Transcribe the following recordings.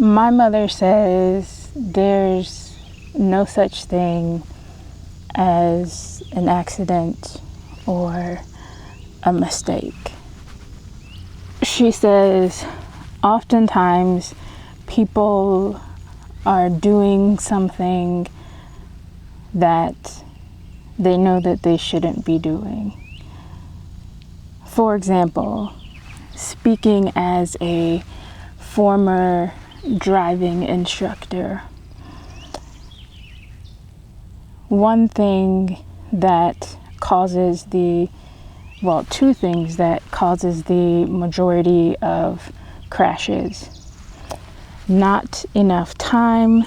My mother says there's no such thing as an accident or a mistake. She says oftentimes people are doing something that they know that they shouldn't be doing. For example, speaking as a former driving instructor, one thing that causes two things that causes the majority of crashes: not enough time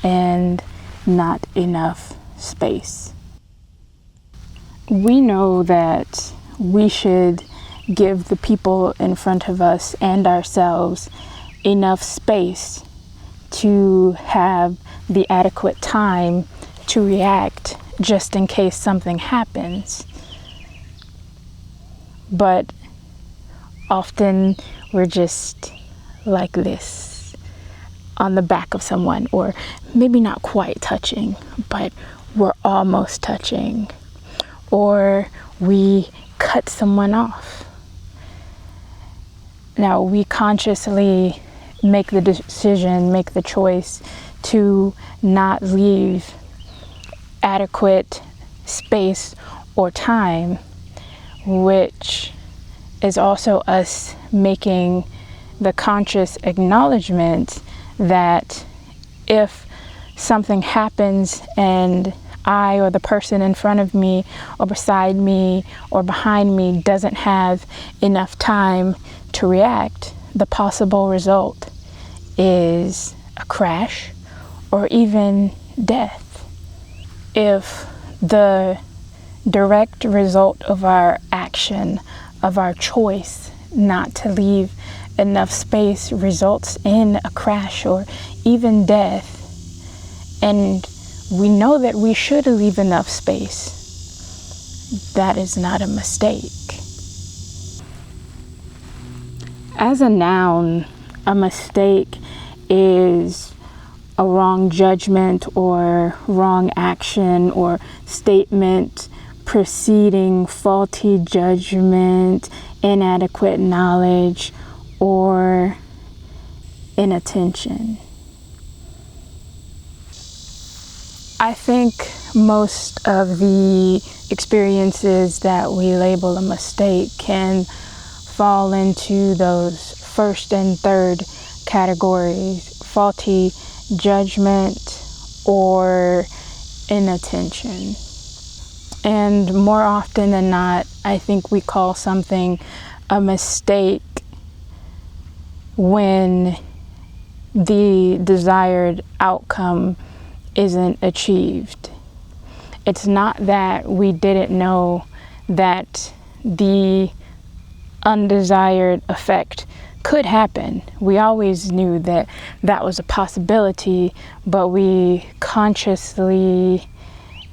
and not enough space. We know that we should give the people in front of us and ourselves enough space to have the adequate time to react just in case something happens. But often we're just like this on the back of someone, or maybe not quite touching, but we're almost touching, or we cut someone off. Now, we consciously make the decision, make the choice to not leave adequate space or time, which is also us making the conscious acknowledgement that if something happens and I or the person in front of me or beside me or behind me doesn't have enough time to react, the possible result is a crash or even death. If the direct result of our action, of our choice not to leave enough space results in a crash or even death, and we know that we should leave enough space, that is not a mistake. As a noun, a mistake is a wrong judgment or wrong action or statement preceding faulty judgment, inadequate knowledge, or inattention. I think most of the experiences that we label a mistake can fall into those first and third categories: faulty judgment or inattention. And more often than not, I think we call something a mistake when the desired outcome isn't achieved. It's not that we didn't know that the undesired effect could happen. We always knew that that was a possibility, but we consciously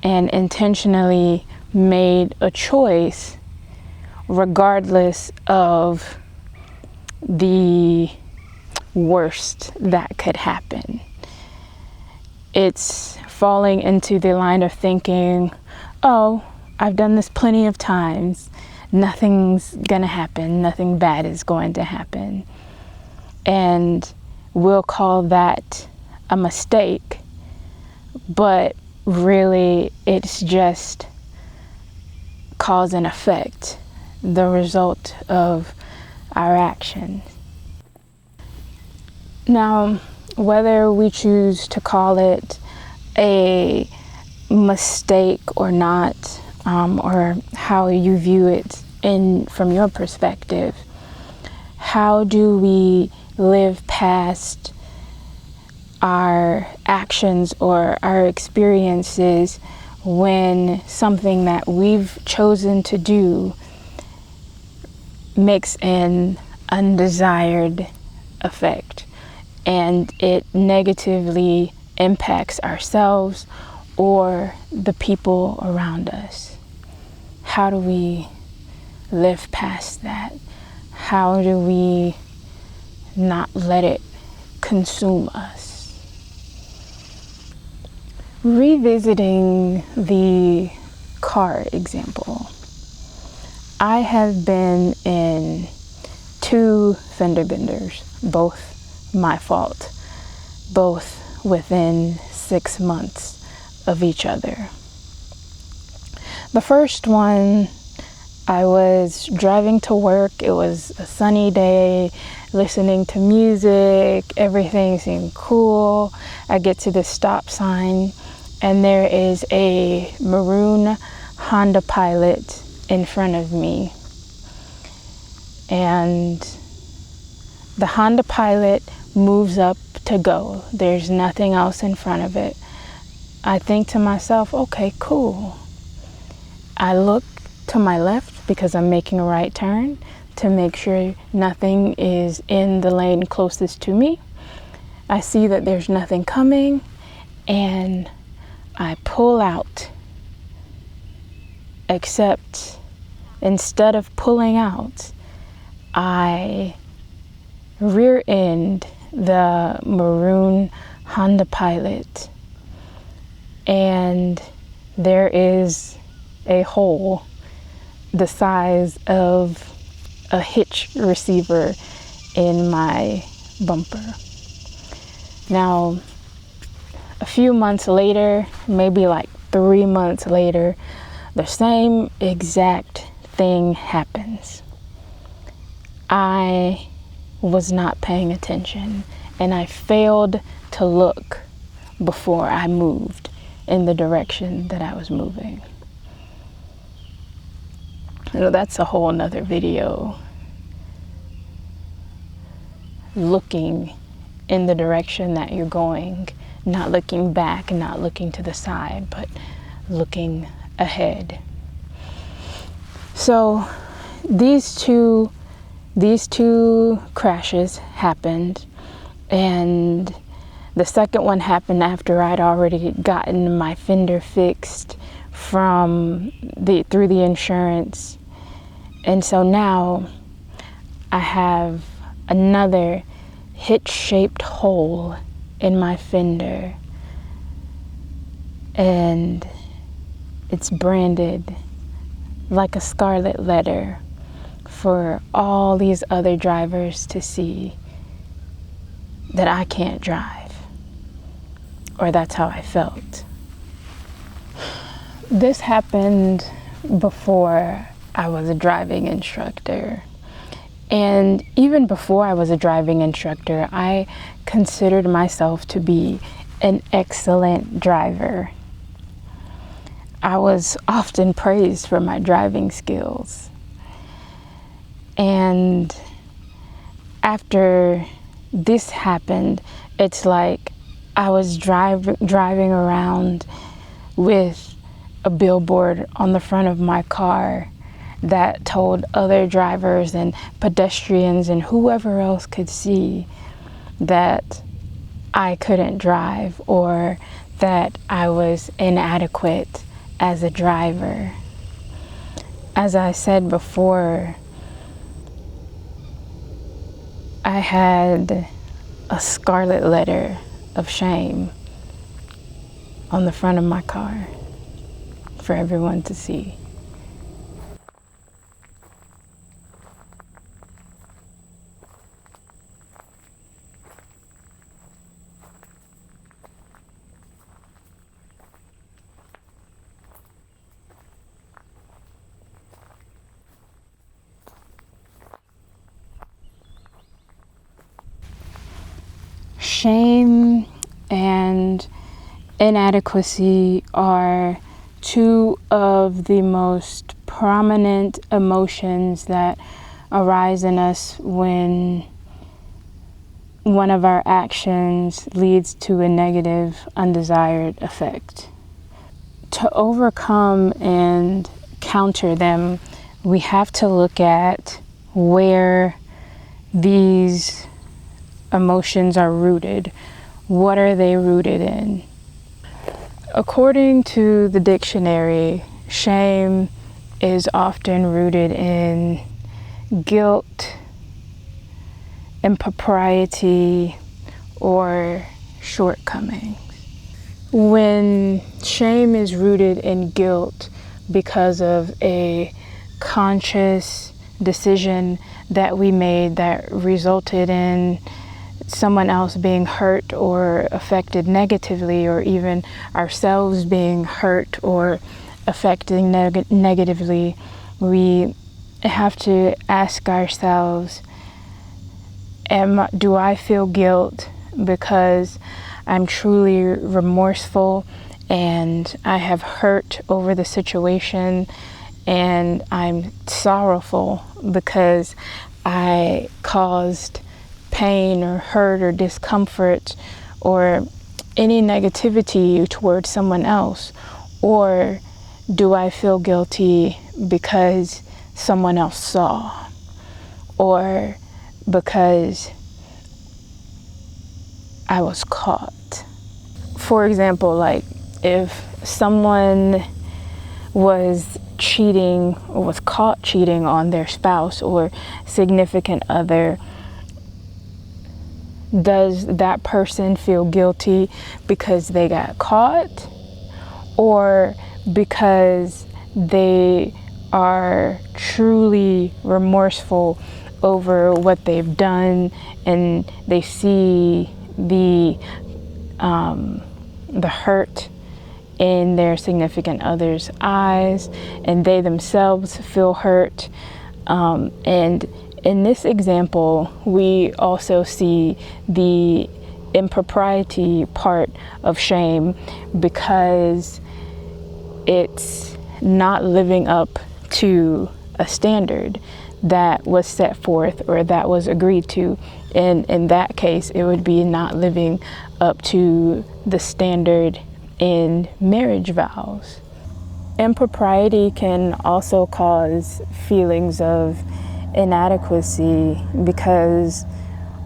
and intentionally made a choice regardless of the worst that could happen. It's falling into the line of thinking, oh, I've done this plenty of times. Nothing's gonna happen. Nothing bad is going to happen. And we'll call that a mistake, but really it's just cause and effect, the result of our actions. Now, whether we choose to call it a mistake or not, or how you view it from your perspective, how do we live past our actions or our experiences when something that we've chosen to do makes an undesired effect and it negatively impacts ourselves or the people around us? How do we live past that? How do we not let it consume us. Revisiting the car example, I have been in 2 fender benders, both my fault, both within 6 months of each other. The first one, I was driving to work. It was a sunny day, listening to music. Everything seemed cool. I get to the stop sign, and there is a maroon Honda Pilot in front of me. And the Honda Pilot moves up to go. There's nothing else in front of it. I think to myself, okay, cool. I look to my left because I'm making a right turn to make sure nothing is in the lane closest to me. I see that there's nothing coming, and I pull out. Except instead of pulling out, I rear end the maroon Honda Pilot, and there is a hole the size of a hitch receiver in my bumper. Now, a few months later, maybe like 3 months later, the same exact thing happens. I was not paying attention, and I failed to look before I moved in the direction that I was moving. You know, that's a whole nother video. Looking in the direction that you're going, not looking back, not looking to the side, but looking ahead. So these two crashes happened, and the second one happened after I'd already gotten my fender fixed through the insurance. And so now I have another hitch-shaped hole in my fender, and it's branded like a scarlet letter for all these other drivers to see that I can't drive, or that's how I felt. This happened before I was a driving instructor. And even before I was a driving instructor, I considered myself to be an excellent driver. I was often praised for my driving skills. And after this happened, it's like I was driving around with a billboard on the front of my car that told other drivers and pedestrians and whoever else could see that I couldn't drive, or that I was inadequate as a driver. As I said before, I had a scarlet letter of shame on the front of my car for everyone to see. Shame and inadequacy are two of the most prominent emotions that arise in us when one of our actions leads to a negative, undesired effect. To overcome and counter them, we have to look at where these emotions are rooted. What are they rooted in? According to the dictionary, shame is often rooted in guilt, impropriety, or shortcomings. When shame is rooted in guilt because of a conscious decision that we made that resulted in someone else being hurt or affected negatively, or even ourselves being hurt or affected negatively, we have to ask ourselves, do I feel guilt because I'm truly remorseful and I have hurt over the situation, and I'm sorrowful because I caused pain or hurt or discomfort or any negativity towards someone else? Or do I feel guilty because someone else saw, or because I was caught? For example, like if someone was cheating or was caught cheating on their spouse or significant other, does that person feel guilty because they got caught, or because they are truly remorseful over what they've done and they see the hurt in their significant other's eyes and they themselves feel hurt? And in this example, we also see the impropriety part of shame, because it's not living up to a standard that was set forth or that was agreed to. And in that case, it would be not living up to the standard in marriage vows. Impropriety can also cause feelings of inadequacy because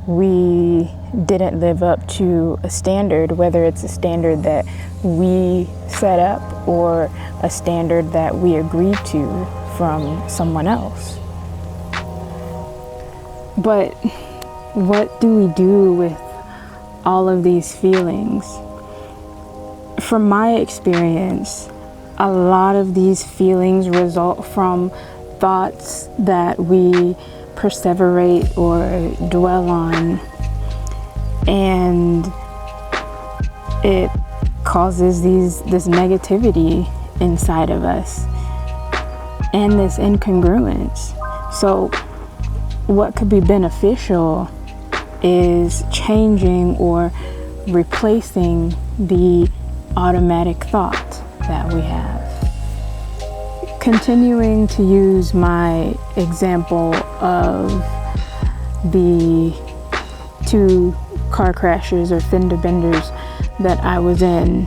we didn't live up to a standard, whether it's a standard that we set up or a standard that we agreed to from someone else. But what do we do with all of these feelings? From my experience, a lot of these feelings result from thoughts that we perseverate or dwell on, and it causes this negativity inside of us and this incongruence. So what could be beneficial is changing or replacing the automatic thought that we have. Continuing to use my example of the 2 car crashes or fender benders that I was in,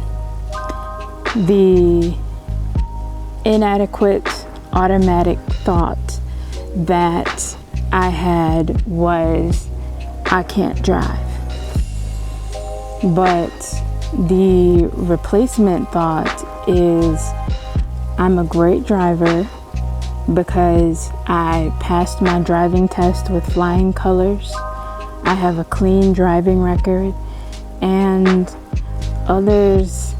the inadequate automatic thought that I had was, I can't drive. But the replacement thought is, I'm a great driver because I passed my driving test with flying colors. I have a clean driving record, and others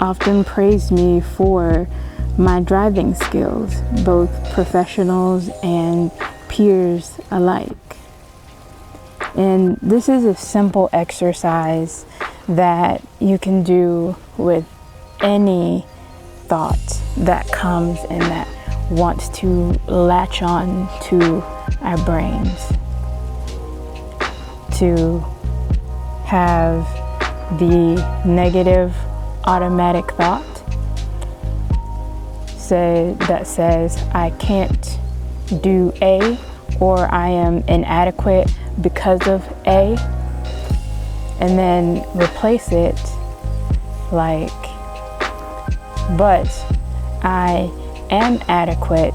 often praise me for my driving skills, both professionals and peers alike. And this is a simple exercise that you can do with any thought that comes and that wants to latch on to our brains, to have the negative automatic thought that says I can't do A, or I am inadequate because of A, and then replace it like, but I am adequate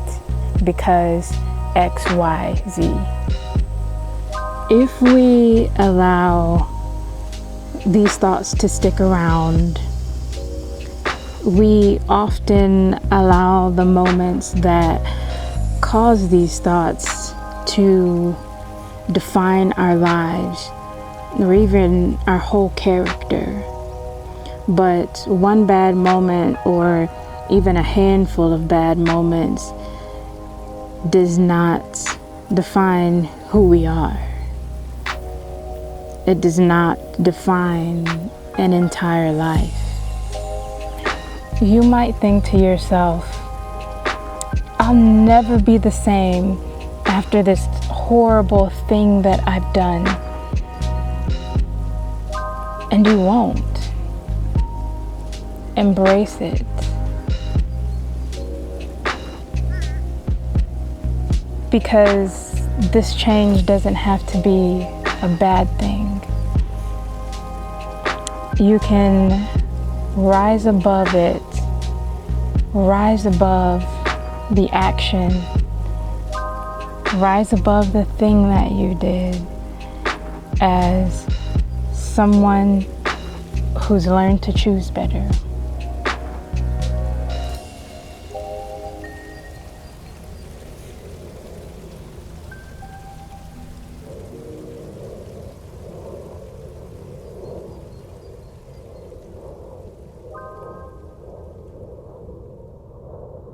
because X, Y, Z. If we allow these thoughts to stick around, we often allow the moments that cause these thoughts to define our lives or even our whole character. But one bad moment or even a handful of bad moments does not define who we are. It does not define an entire life. You might think to yourself, I'll never be the same after this horrible thing that I've done. And you won't. Embrace it. Because this change doesn't have to be a bad thing. You can rise above it, rise above the action, rise above the thing that you did as someone who's learned to choose better.